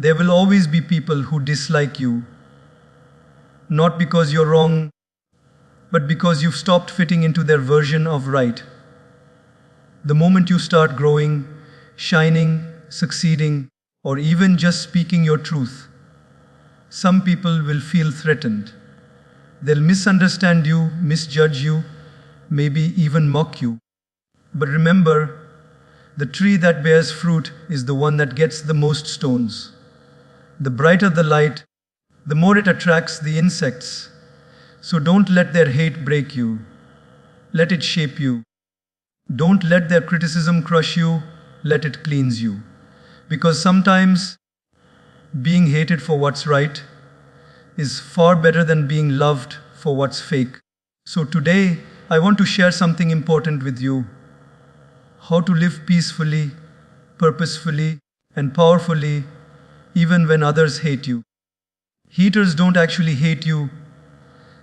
There will always be people who dislike you, not because you're wrong, but because you've stopped fitting into their version of right. The moment you start growing, shining, succeeding, or even just speaking your truth, some people will feel threatened. They'll misunderstand you, misjudge you, maybe even mock you. But remember, the tree that bears fruit is the one that gets the most stones. The brighter the light, the more it attracts the insects. So don't let their hate break you. Let it shape you. Don't let their criticism crush you. Let it cleanse you. Because sometimes being hated for what's right is far better than being loved for what's fake. So today, I want to share something important with you. How to live peacefully, purposefully, and powerfully even when others hate you. Haters don't actually hate you.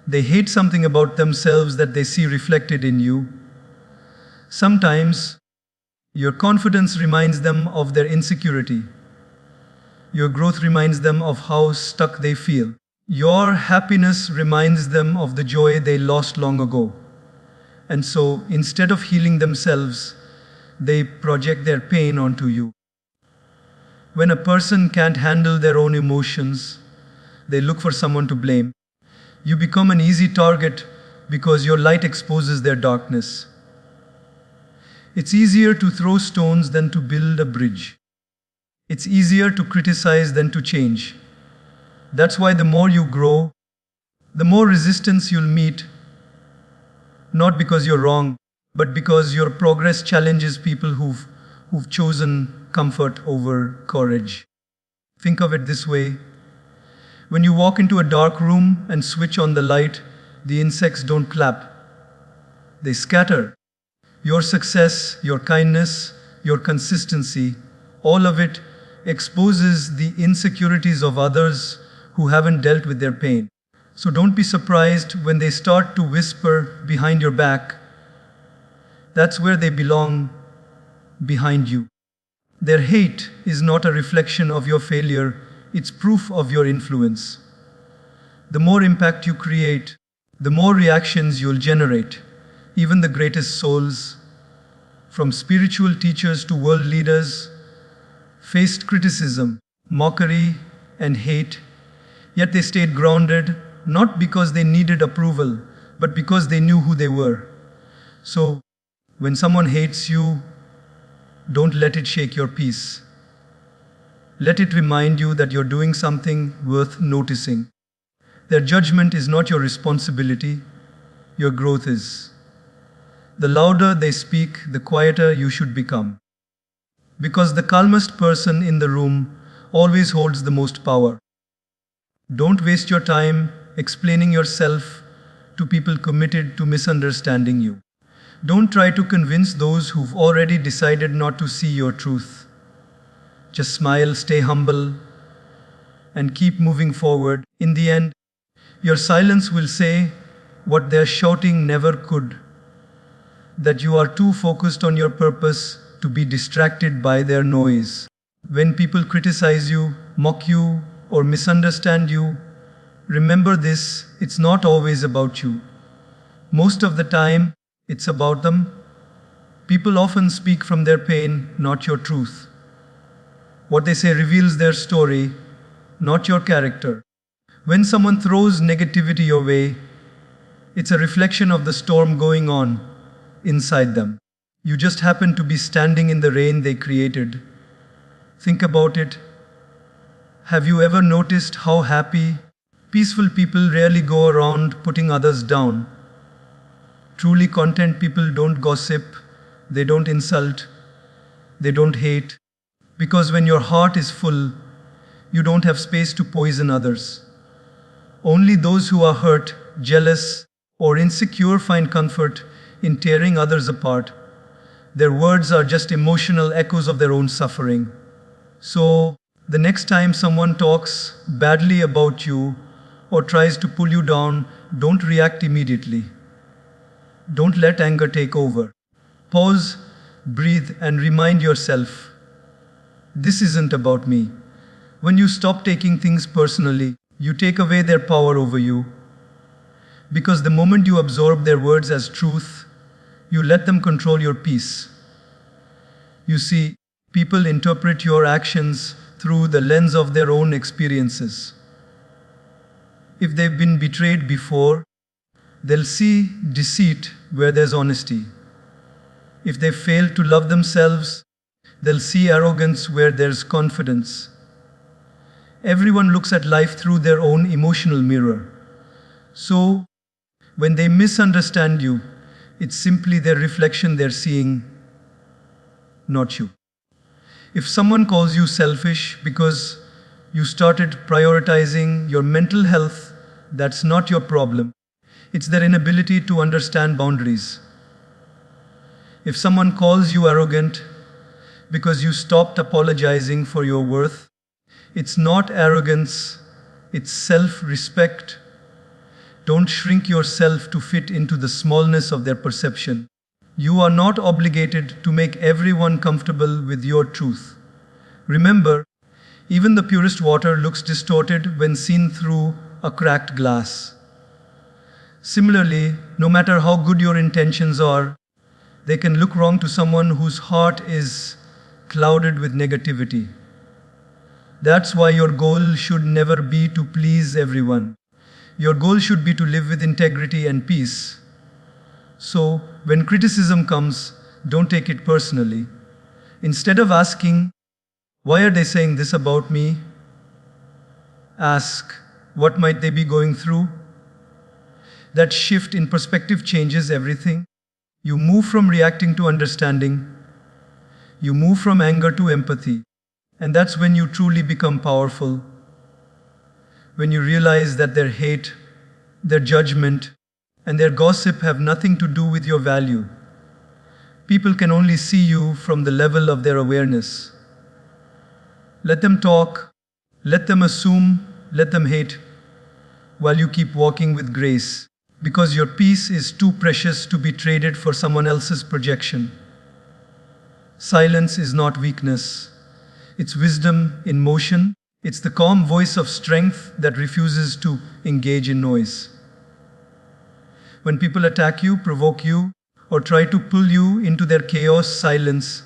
They hate something about themselves that they see reflected in you. Sometimes, your confidence reminds them of their insecurity. Your growth reminds them of how stuck they feel. Your happiness reminds them of the joy they lost long ago. And so, instead of healing themselves, they project their pain onto you. When a person can't handle their own emotions, they look for someone to blame. You become an easy target because your light exposes their darkness. It's easier to throw stones than to build a bridge. It's easier to criticize than to change. That's why the more you grow, the more resistance you'll meet, not because you're wrong, but because your progress challenges people who've chosen comfort over courage. Think of it this way. When you walk into a dark room and switch on the light, the insects don't clap. They scatter. Your success, your kindness, your consistency, all of it exposes the insecurities of others who haven't dealt with their pain. So don't be surprised when they start to whisper behind your back. That's where they belong, behind you. Their hate is not a reflection of your failure, it's proof of your influence. The more impact you create, the more reactions you'll generate. Even the greatest souls, from spiritual teachers to world leaders, faced criticism, mockery, and hate, yet they stayed grounded, not because they needed approval, but because they knew who they were. So, when someone hates you, don't let it shake your peace. Let it remind you that you're doing something worth noticing. Their judgment is not your responsibility, your growth is. The louder they speak, the quieter you should become. Because the calmest person in the room always holds the most power. Don't waste your time explaining yourself to people committed to misunderstanding you. Don't try to convince those who've already decided not to see your truth. Just smile, stay humble, and keep moving forward. In the end, your silence will say what their shouting never could. That you are too focused on your purpose to be distracted by their noise. When people criticize you, mock you, or misunderstand you, remember this, it's not always about you. Most of the time, it's about them. People often speak from their pain, not your truth. What they say reveals their story, not your character. When someone throws negativity your way, it's a reflection of the storm going on inside them. You just happen to be standing in the rain they created. Think about it. Have you ever noticed how happy, peaceful people rarely go around putting others down? Truly content people don't gossip, they don't insult, they don't hate. Because when your heart is full, you don't have space to poison others. Only those who are hurt, jealous, or insecure find comfort in tearing others apart. Their words are just emotional echoes of their own suffering. So, the next time someone talks badly about you or tries to pull you down, don't react immediately. Don't let anger take over. Pause, breathe, and remind yourself, this isn't about me. When you stop taking things personally, you take away their power over you. Because the moment you absorb their words as truth, you let them control your peace. You see, people interpret your actions through the lens of their own experiences. If they've been betrayed before, they'll see deceit where there's honesty. If they fail to love themselves, they'll see arrogance where there's confidence. Everyone looks at life through their own emotional mirror. So, when they misunderstand you, it's simply their reflection they're seeing, not you. If someone calls you selfish because you started prioritizing your mental health, that's not your problem. It's their inability to understand boundaries. If someone calls you arrogant because you stopped apologizing for your worth, it's not arrogance, it's self-respect. Don't shrink yourself to fit into the smallness of their perception. You are not obligated to make everyone comfortable with your truth. Remember, even the purest water looks distorted when seen through a cracked glass. Similarly, no matter how good your intentions are, they can look wrong to someone whose heart is clouded with negativity. That's why your goal should never be to please everyone. Your goal should be to live with integrity and peace. So, when criticism comes, don't take it personally. Instead of asking, why are they saying this about me? Ask, what might they be going through? That shift in perspective changes everything. You move from reacting to understanding. You move from anger to empathy. And that's when you truly become powerful. When you realize that their hate, their judgment, and their gossip have nothing to do with your value. People can only see you from the level of their awareness. Let them talk, let them assume, let them hate, while you keep walking with grace, because your peace is too precious to be traded for someone else's projection. Silence is not weakness. It's wisdom in motion. It's the calm voice of strength that refuses to engage in noise. When people attack you, provoke you, or try to pull you into their chaos, silence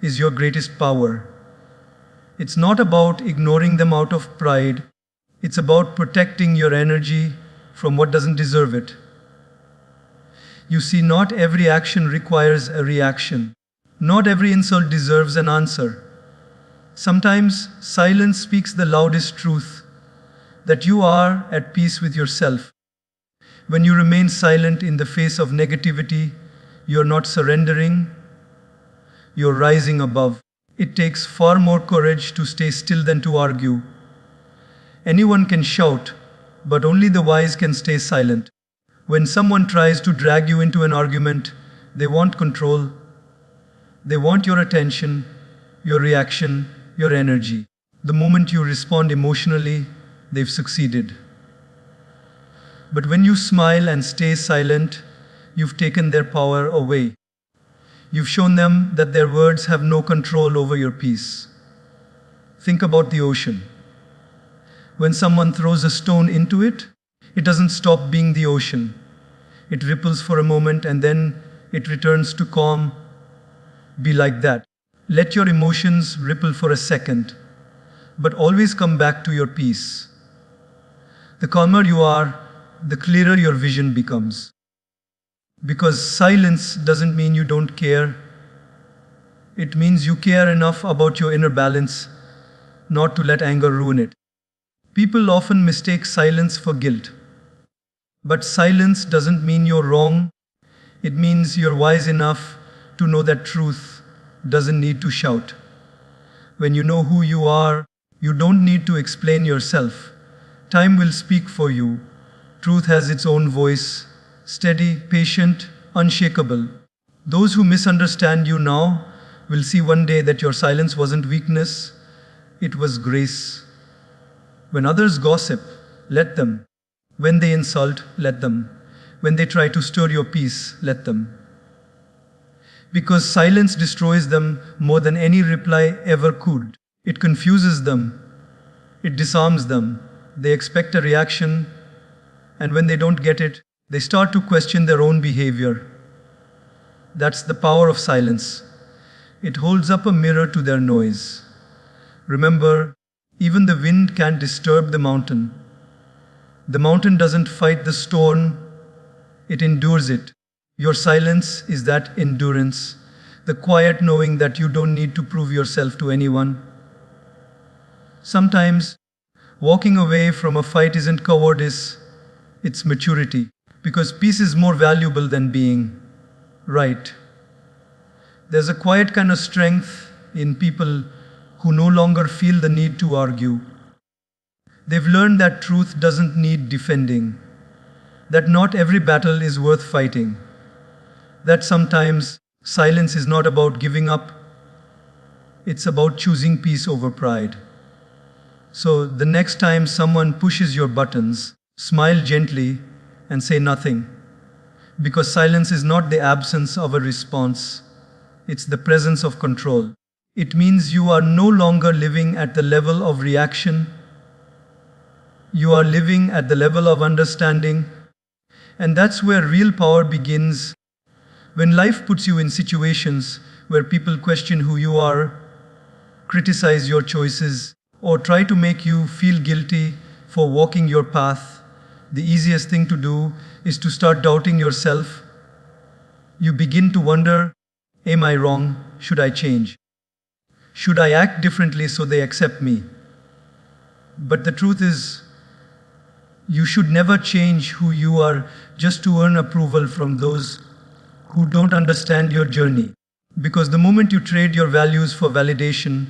is your greatest power. It's not about ignoring them out of pride. It's about protecting your energy from what doesn't deserve it. You see, not every action requires a reaction. Not every insult deserves an answer. Sometimes silence speaks the loudest truth, that you are at peace with yourself. When you remain silent in the face of negativity, you're not surrendering, you're rising above. It takes far more courage to stay still than to argue. Anyone can shout, but only the wise can stay silent. When someone tries to drag you into an argument, they want control. They want your attention, your reaction, your energy. The moment you respond emotionally, they've succeeded. But when you smile and stay silent, you've taken their power away. You've shown them that their words have no control over your peace. Think about the ocean. When someone throws a stone into it, it doesn't stop being the ocean. It ripples for a moment and then it returns to calm. Be like that. Let your emotions ripple for a second, but always come back to your peace. The calmer you are, the clearer your vision becomes. Because silence doesn't mean you don't care. It means you care enough about your inner balance not to let anger ruin it. People often mistake silence for guilt. But silence doesn't mean you're wrong. It means you're wise enough to know that truth doesn't need to shout. When you know who you are, you don't need to explain yourself. Time will speak for you. Truth has its own voice, steady, patient, unshakable. Those who misunderstand you now will see one day that your silence wasn't weakness, it was grace. When others gossip, let them. When they insult, let them. When they try to stir your peace, let them. Because silence destroys them more than any reply ever could. It confuses them. It disarms them. They expect a reaction, and when they don't get it, they start to question their own behavior. That's the power of silence. It holds up a mirror to their noise. Remember, even the wind can't disturb the mountain. The mountain doesn't fight the storm, it endures it. Your silence is that endurance, the quiet knowing that you don't need to prove yourself to anyone. Sometimes, walking away from a fight isn't cowardice, it's maturity. Because peace is more valuable than being right. There's a quiet kind of strength in people who no longer feel the need to argue. They've learned that truth doesn't need defending, that not every battle is worth fighting, that sometimes silence is not about giving up, it's about choosing peace over pride. So the next time someone pushes your buttons, smile gently and say nothing, because silence is not the absence of a response, it's the presence of control. It means you are no longer living at the level of reaction. You are living at the level of understanding. And that's where real power begins. When life puts you in situations where people question who you are, criticize your choices, or try to make you feel guilty for walking your path, the easiest thing to do is to start doubting yourself. You begin to wonder, am I wrong? Should I change? Should I act differently so they accept me? But the truth is, you should never change who you are just to earn approval from those who don't understand your journey. Because the moment you trade your values for validation,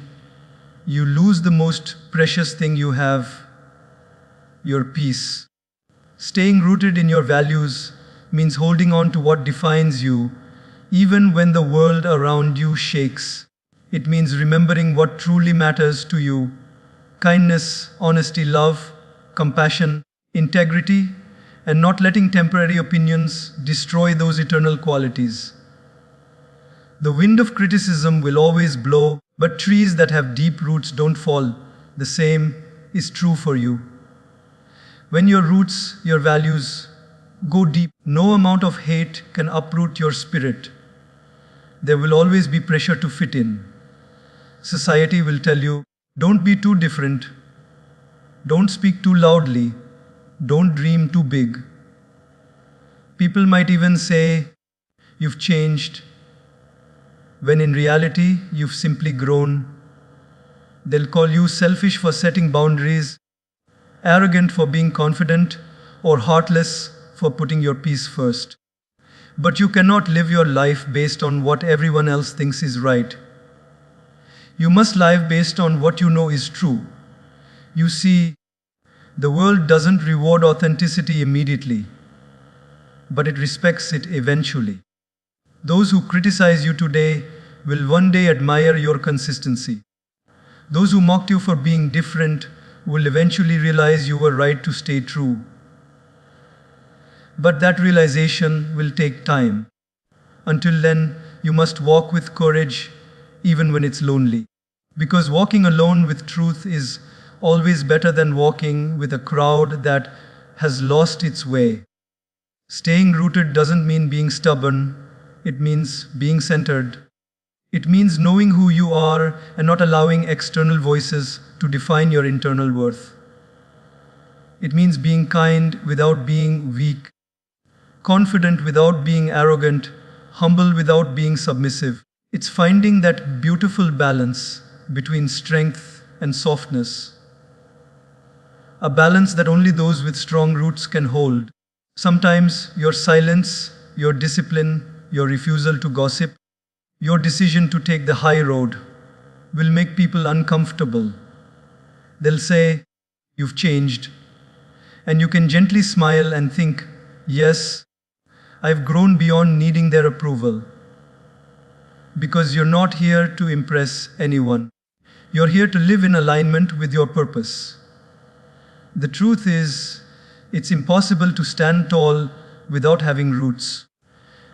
you lose the most precious thing you have, your peace. Staying rooted in your values means holding on to what defines you, even when the world around you shakes. It means remembering what truly matters to you: kindness, honesty, love, compassion, integrity, and not letting temporary opinions destroy those eternal qualities. The wind of criticism will always blow, but trees that have deep roots don't fall. The same is true for you. When your roots, your values, go deep, no amount of hate can uproot your spirit. There will always be pressure to fit in. Society will tell you, don't be too different, don't speak too loudly, don't dream too big. People might even say, you've changed, when in reality, you've simply grown. They'll call you selfish for setting boundaries, arrogant for being confident, or heartless for putting your peace first. But you cannot live your life based on what everyone else thinks is right. You must live based on what you know is true. You see, the world doesn't reward authenticity immediately, but it respects it eventually. Those who criticize you today will one day admire your consistency. Those who mocked you for being different will eventually realize you were right to stay true. But that realization will take time. Until then, you must walk with courage, even when it's lonely. Because walking alone with truth is always better than walking with a crowd that has lost its way. Staying rooted doesn't mean being stubborn, it means being centered. It means knowing who you are and not allowing external voices to define your internal worth. It means being kind without being weak, confident without being arrogant, humble without being submissive. It's finding that beautiful balance between strength and softness. A balance that only those with strong roots can hold. Sometimes your silence, your discipline, your refusal to gossip, your decision to take the high road will make people uncomfortable. They'll say, you've changed. And you can gently smile and think, yes, I've grown beyond needing their approval. Because you're not here to impress anyone. You're here to live in alignment with your purpose. The truth is, it's impossible to stand tall without having roots.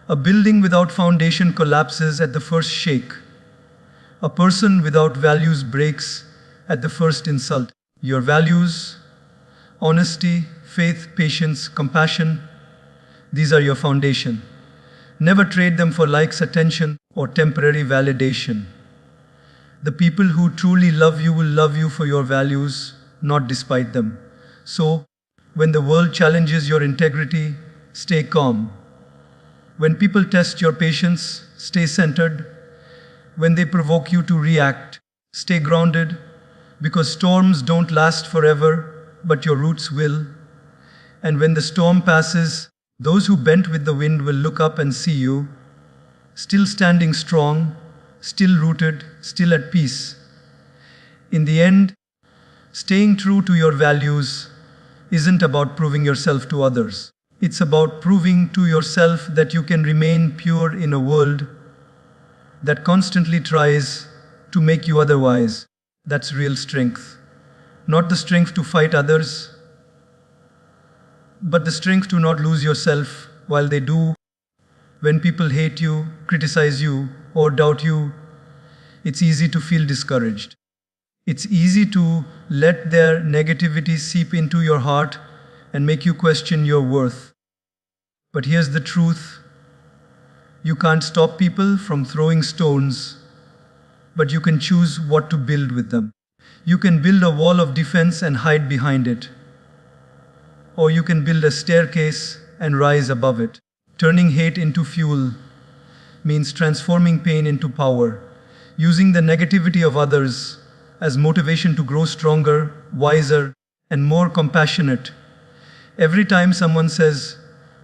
A building without foundation collapses at the first shake. A person without values breaks at the first insult. Your values, honesty, faith, patience, compassion, these are your foundation. Never trade them for likes, attention, or temporary validation. The people who truly love you will love you for your values, not despite them. So, when the world challenges your integrity, stay calm. When people test your patience, stay centered. When they provoke you to react, stay grounded, because storms don't last forever, but your roots will. And when the storm passes, those who bent with the wind will look up and see you, still standing strong, still rooted, still at peace. In the end, staying true to your values isn't about proving yourself to others. It's about proving to yourself that you can remain pure in a world that constantly tries to make you otherwise. That's real strength. Not the strength to fight others, but the strength to not lose yourself while they do. When people hate you, criticize you, or doubt you, it's easy to feel discouraged. It's easy to let their negativity seep into your heart and make you question your worth. But here's the truth. You can't stop people from throwing stones, but you can choose what to build with them. You can build a wall of defense and hide behind it, or you can build a staircase and rise above it. Turning hate into fuel means transforming pain into power, using the negativity of others as motivation to grow stronger, wiser, and more compassionate. Every time someone says,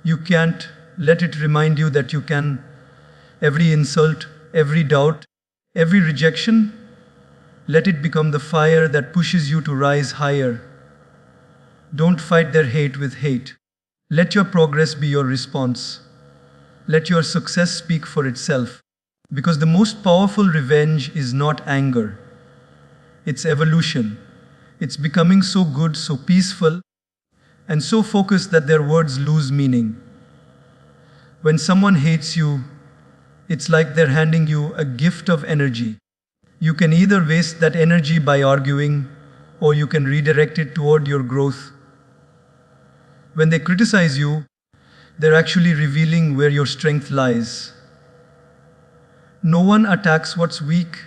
"You can't," let it remind you that you can. Every insult, every doubt, every rejection, let it become the fire that pushes you to rise higher. Don't fight their hate with hate. Let your progress be your response. Let your success speak for itself. Because the most powerful revenge is not anger. It's evolution. It's becoming so good, so peaceful, and so focused that their words lose meaning. When someone hates you, it's like they're handing you a gift of energy. You can either waste that energy by arguing, or you can redirect it toward your growth. When they criticize you, they're actually revealing where your strength lies. No one attacks what's weak.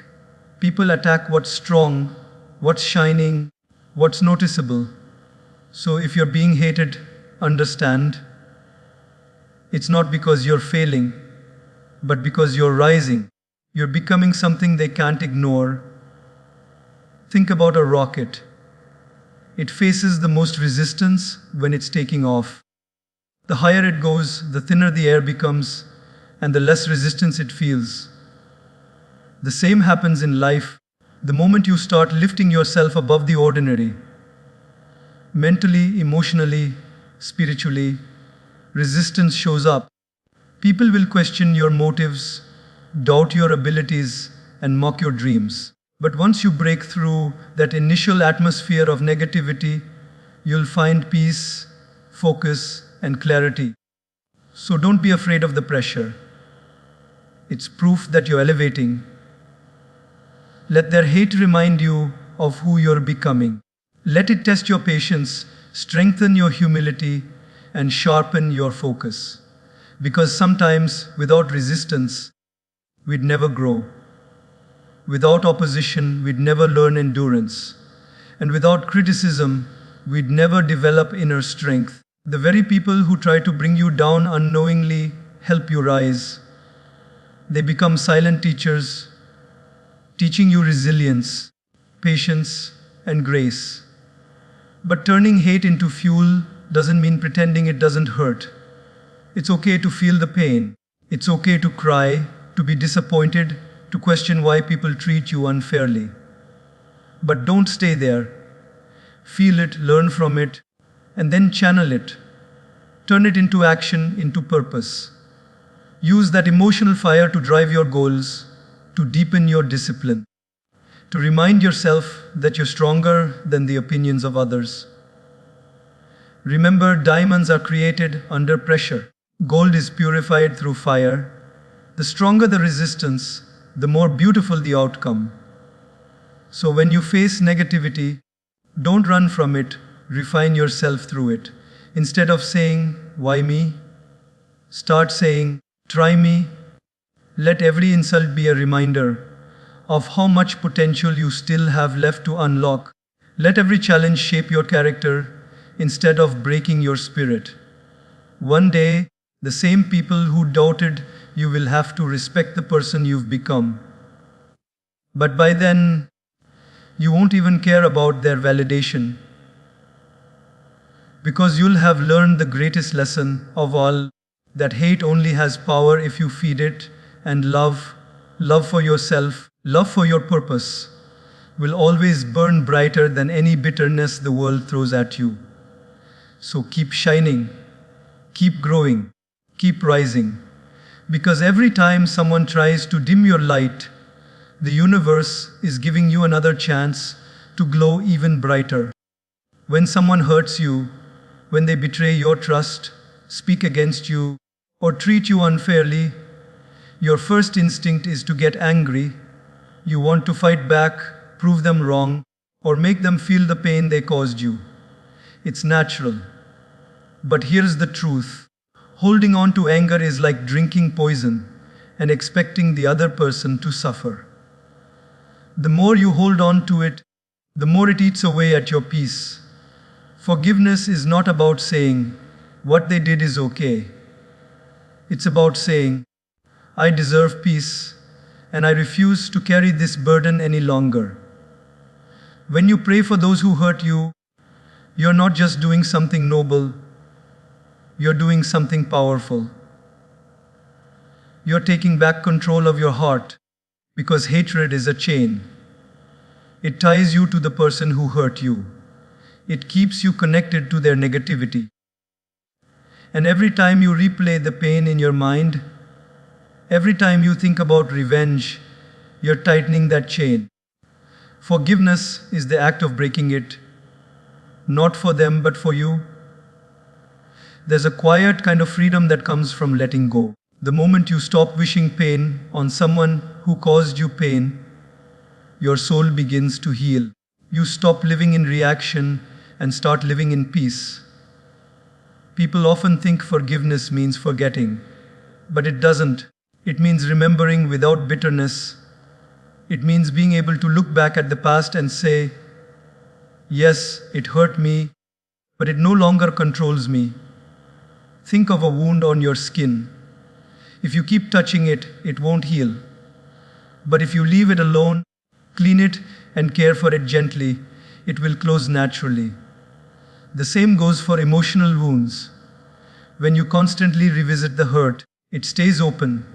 People attack what's strong, what's shining, what's noticeable. So if you're being hated, understand. It's not because you're failing, but because you're rising. You're becoming something they can't ignore. Think about a rocket. It faces the most resistance when it's taking off. The higher it goes, the thinner the air becomes, and the less resistance it feels. The same happens in life the moment you start lifting yourself above the ordinary. Mentally, emotionally, spiritually, resistance shows up. People will question your motives, doubt your abilities, and mock your dreams. But once you break through that initial atmosphere of negativity, you'll find peace, focus, and clarity. So don't be afraid of the pressure. It's proof that you're elevating. Let their hate remind you of who you're becoming. Let it test your patience, strengthen your humility, and sharpen your focus. Because sometimes, without resistance, we'd never grow. Without opposition, we'd never learn endurance. And without criticism, we'd never develop inner strength. The very people who try to bring you down unknowingly help you rise. They become silent teachers, teaching you resilience, patience, and grace. But turning hate into fuel doesn't mean pretending it doesn't hurt. It's okay to feel the pain. It's okay to cry, to be disappointed, to question why people treat you unfairly. But don't stay there. Feel it, learn from it, and then channel it. Turn it into action, into purpose. Use that emotional fire to drive your goals, to deepen your discipline, to remind yourself that you're stronger than the opinions of others. Remember, diamonds are created under pressure. Gold is purified through fire. The stronger the resistance, the more beautiful the outcome. So when you face negativity, Don't run from it, refine yourself through it. Instead of saying, "Why me?" start saying, "Try me." Let every insult be a reminder of how much potential you still have left to unlock. Let every challenge shape your character instead of breaking your spirit. One day, the same people who doubted you will have to respect the person you've become. But by then, you won't even care about their validation, because you'll have learned the greatest lesson of all, that hate only has power if you feed it, and love for yourself, love for your purpose, will always burn brighter than any bitterness the world throws at you. So keep shining, keep growing, keep rising, because every time someone tries to dim your light, the universe is giving you another chance to glow even brighter. When someone hurts you, when they betray your trust, speak against you, or treat you unfairly, your first instinct is to get angry. You want to fight back, prove them wrong, or make them feel the pain they caused you. It's natural. But here's the truth. Holding on to anger is like drinking poison and expecting the other person to suffer. The more you hold on to it, the more it eats away at your peace. Forgiveness is not about saying, "What they did is okay." It's about saying, "I deserve peace, and I refuse to carry this burden any longer." When you pray for those who hurt you, you're not just doing something noble, you're doing something powerful. You're taking back control of your heart, because hatred is a chain. It ties you to the person who hurt you. It keeps you connected to their negativity. And every time you replay the pain in your mind, every time you think about revenge, you're tightening that chain. Forgiveness is the act of breaking it, not for them but for you. There's a quiet kind of freedom that comes from letting go. The moment you stop wishing pain on someone who caused you pain, your soul begins to heal. You stop living in reaction and start living in peace. People often think forgiveness means forgetting, but it doesn't. It means remembering without bitterness. It means being able to look back at the past and say, "Yes, it hurt me, but it no longer controls me." Think of a wound on your skin. If you keep touching it, it won't heal. But if you leave it alone, clean it, and care for it gently, it will close naturally. The same goes for emotional wounds. When you constantly revisit the hurt, it stays open.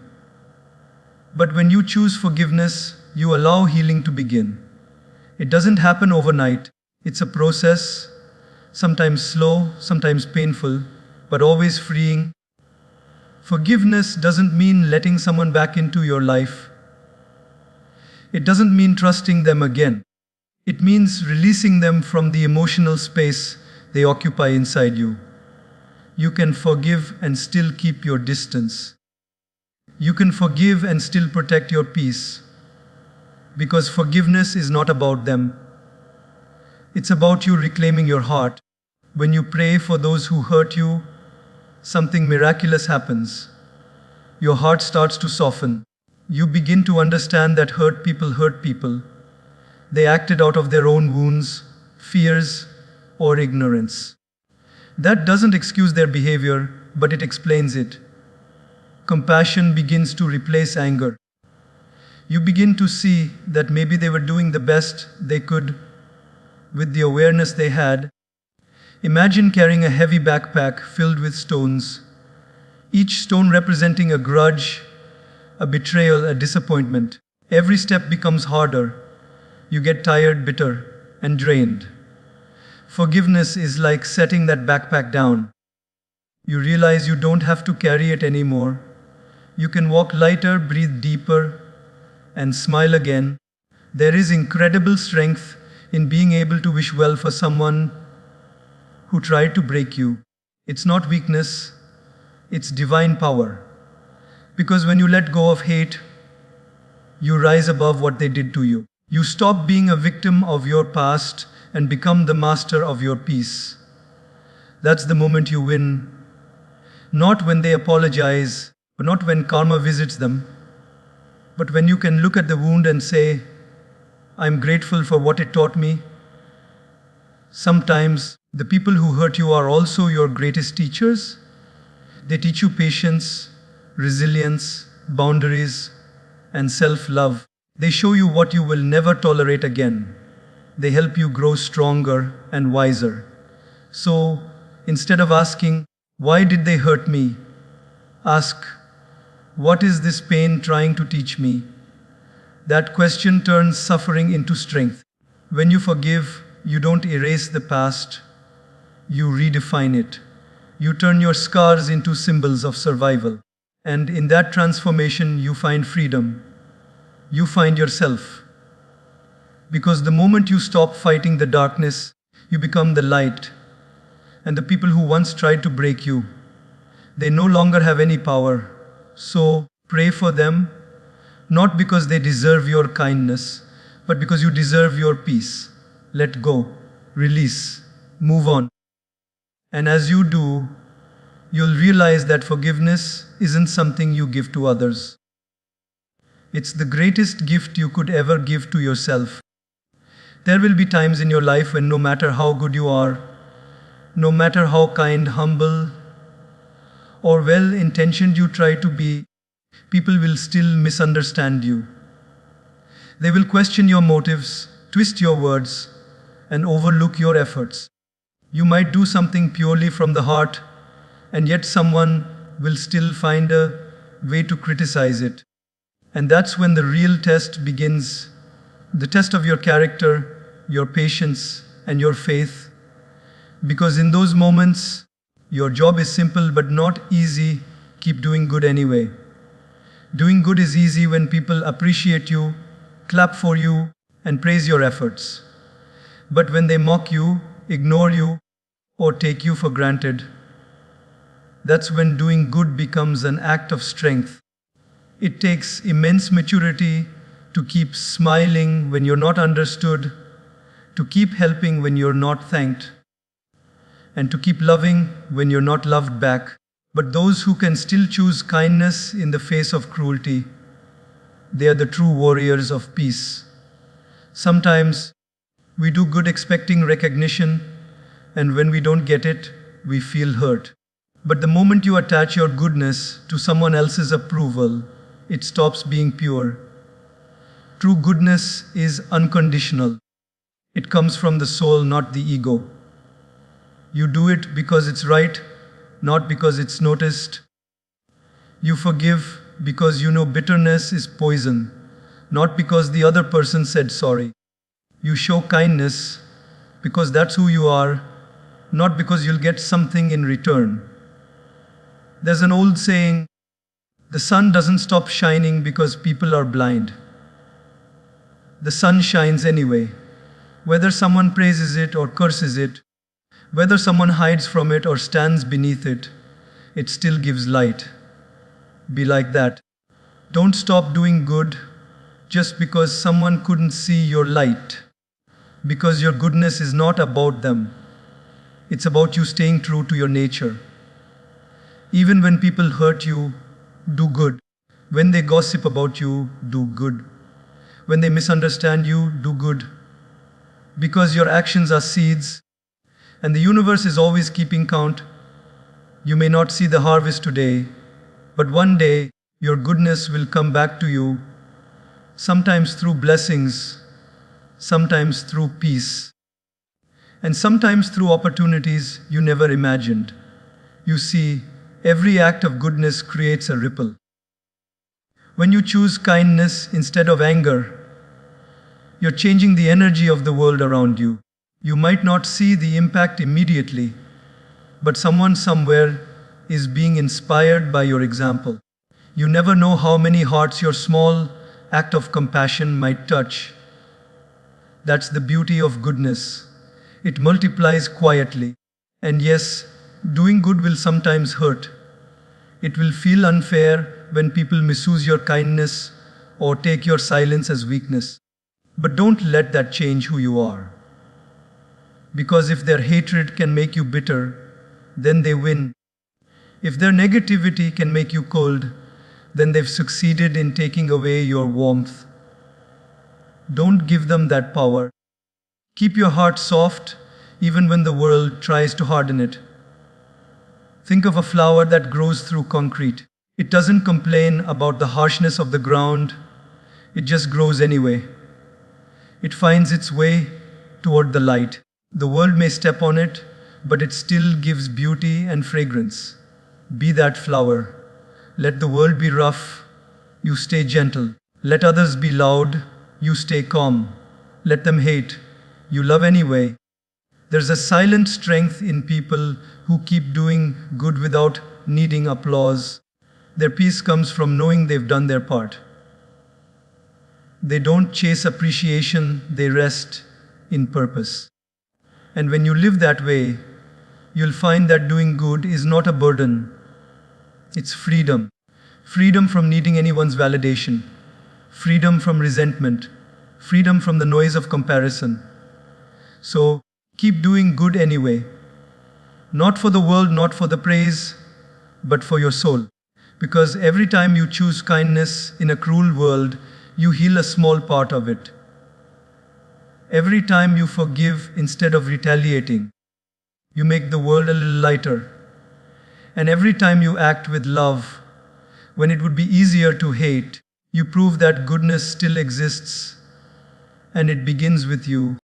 But when you choose forgiveness, you allow healing to begin. It doesn't happen overnight. It's a process, sometimes slow, sometimes painful, but always freeing. Forgiveness doesn't mean letting someone back into your life. It doesn't mean trusting them again. It means releasing them from the emotional space they occupy inside you. You can forgive and still keep your distance. You can forgive and still protect your peace. Because forgiveness is not about them. It's about you reclaiming your heart. When you pray for those who hurt you, something miraculous happens. Your heart starts to soften. You begin to understand that hurt people. They acted out of their own wounds, fears, or ignorance. That doesn't excuse their behavior, but it explains it. Compassion begins to replace anger. You begin to see that maybe they were doing the best they could with the awareness they had. Imagine carrying a heavy backpack filled with stones, each stone representing a grudge, a betrayal, a disappointment. Every step becomes harder. You get tired, bitter, and drained. Forgiveness is like setting that backpack down. You realize you don't have to carry it anymore. You can walk lighter, breathe deeper, and smile again. There is incredible strength in being able to wish well for someone who tried to break you. It's not weakness, it's divine power. Because when you let go of hate, you rise above what they did to you. You stop being a victim of your past and become the master of your peace. That's the moment you win. Not when they apologize, or not when karma visits them, but when you can look at the wound and say, I'm grateful for what it taught me. Sometimes the people who hurt you are also your greatest teachers. They teach you patience, resilience, boundaries, and self-love. They show you what you will never tolerate again. They help you grow stronger and wiser. So, instead of asking, why did they hurt me? Ask, what is this pain trying to teach me? That question turns suffering into strength. When you forgive, you don't erase the past, you redefine it. You turn your scars into symbols of survival. And in that transformation, you find freedom. You find yourself. Because the moment you stop fighting the darkness, you become the light. And the people who once tried to break you, they no longer have any power. So pray for them, not because they deserve your kindness, but because you deserve your peace. Let go, release, move on. And as you do, you'll realize that forgiveness isn't something you give to others. It's the greatest gift you could ever give to yourself. There will be times in your life when no matter how good you are, no matter how kind, humble, or well-intentioned you try to be, people will still misunderstand you. They will question your motives, twist your words, and overlook your efforts. You might do something purely from the heart, and yet someone will still find a way to criticize it. And that's when the real test begins, the test of your character, your patience, and your faith. Because in those moments, your job is simple but not easy. Keep doing good anyway. Doing good is easy when people appreciate you, clap for you, and praise your efforts. But when they mock you, ignore you, or take you for granted, that's when doing good becomes an act of strength. It takes immense maturity to keep smiling when you're not understood, to keep helping when you're not thanked, and to keep loving when you're not loved back. But those who can still choose kindness in the face of cruelty, they are the true warriors of peace. Sometimes we do good expecting recognition, and when we don't get it, we feel hurt. But the moment you attach your goodness to someone else's approval, it stops being pure. True goodness is unconditional. It comes from the soul, not the ego. You do it because it's right, not because it's noticed. You forgive because you know bitterness is poison, not because the other person said sorry. You show kindness because that's who you are, not because you'll get something in return. There's an old saying, the sun doesn't stop shining because people are blind. The sun shines anyway. Whether someone praises it or curses it, whether someone hides from it or stands beneath it, it still gives light. Be like that. Don't stop doing good just because someone couldn't see your light. Because your goodness is not about them. It's about you staying true to your nature. Even when people hurt you, do good. When they gossip about you, do good. When they misunderstand you, do good. Because your actions are seeds, and the universe is always keeping count. You may not see the harvest today, but one day your goodness will come back to you, sometimes through blessings, sometimes through peace, and sometimes through opportunities you never imagined. You see, every act of goodness creates a ripple. When you choose kindness instead of anger, you're changing the energy of the world around you. You might not see the impact immediately, but someone somewhere is being inspired by your example. You never know how many hearts your small act of compassion might touch. That's the beauty of goodness. It multiplies quietly. And yes, doing good will sometimes hurt. It will feel unfair when people misuse your kindness or take your silence as weakness. But don't let that change who you are. Because if their hatred can make you bitter, then they win. If their negativity can make you cold, then they've succeeded in taking away your warmth. Don't give them that power. Keep your heart soft even when the world tries to harden it. Think of a flower that grows through concrete. It doesn't complain about the harshness of the ground, it just grows anyway. It finds its way toward the light. The world may step on it, but it still gives beauty and fragrance. Be that flower. Let the world be rough, you stay gentle. Let others be loud, you stay calm. Let them hate, you love anyway. There's a silent strength in people who keep doing good without needing applause. Their peace comes from knowing they've done their part. They don't chase appreciation, they rest in purpose. And when you live that way, you'll find that doing good is not a burden. It's freedom. Freedom from needing anyone's validation. Freedom from resentment. Freedom from the noise of comparison. So, keep doing good anyway. Not for the world, not for the praise, but for your soul. Because every time you choose kindness in a cruel world, you heal a small part of it. Every time you forgive instead of retaliating, you make the world a little lighter. And every time you act with love, when it would be easier to hate, you prove that goodness still exists, and it begins with you.